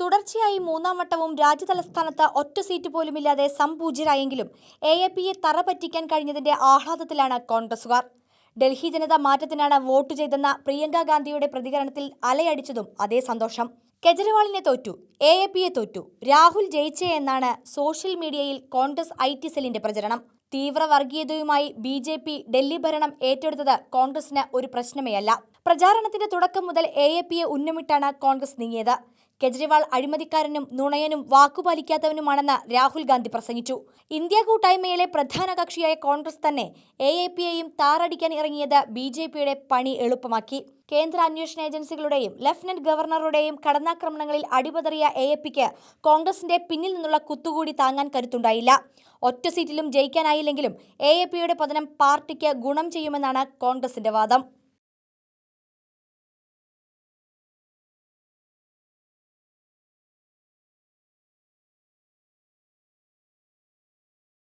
തുടർച്ചയായി മൂന്നാം വട്ടവും രാജ്യതലസ്ഥാനത്ത് ഒറ്റ സീറ്റ് പോലുമില്ലാതെ സംപൂജ്യരായെങ്കിലും AAPയെ തറ പറ്റിക്കാൻ കഴിഞ്ഞതിന്റെ ആഹ്ലാദത്തിലാണ് കോൺഗ്രസുകാർ. ഡൽഹി ജനത മാറ്റത്തിനാണ് വോട്ട് ചെയ്തെന്ന പ്രിയങ്ക ഗാന്ധിയുടെ പ്രതികരണത്തിൽ അലയടിച്ചതും അതേ സന്തോഷം. കെജ്രിവാളിനെ തോറ്റു, AAPയെ തോറ്റു, രാഹുൽ ജയിച്ചേ എന്നാണ് സോഷ്യൽ മീഡിയയിൽ കോൺഗ്രസ് IT സെല്ലിന്റെ പ്രചരണം. തീവ്ര വർഗീയതയുമായി BJP ഡൽഹി ഭരണം ഏറ്റെടുത്തത് കോൺഗ്രസിന് ഒരു പ്രശ്നമേ അല്ല. പ്രചാരണത്തിന്റെ തുടക്കം മുതൽ AAPയെ ഉന്നമിട്ടാണ് കോൺഗ്രസ് നീങ്ങിയത്. കെജ്രിവാൾ അഴിമതിക്കാരനും നുണയനും വാക്കുപാലിക്കാത്തവനുമാണെന്ന് രാഹുൽ ഗാന്ധി പ്രസംഗിച്ചു. ഇന്ത്യ കൂട്ടായ്മയിലെ പ്രധാന കക്ഷിയായ കോൺഗ്രസ് തന്നെ AAPയെയും താറടിക്കാൻ ഇറങ്ങിയത് BJPയുടെ പണി എളുപ്പമാക്കി. കേന്ദ്ര അന്വേഷണ ഏജൻസികളുടെയും ലഫ്റ്റനന്റ് ഗവർണറുടെയും കടന്നാക്രമണങ്ങളിൽ അടിപതറിയ AAPക്ക് കോൺഗ്രസിന്റെ പിന്നിൽ നിന്നുള്ള കുത്തുകൂടി താങ്ങാൻ കരുത്തുണ്ടായില്ല. ഒറ്റ സീറ്റിലും ജയിക്കാനായില്ലെങ്കിലും AAPയുടെ പതനം പാർട്ടിക്ക് ഗുണം ചെയ്യുമെന്നാണ് കോൺഗ്രസിന്റെ വാദം.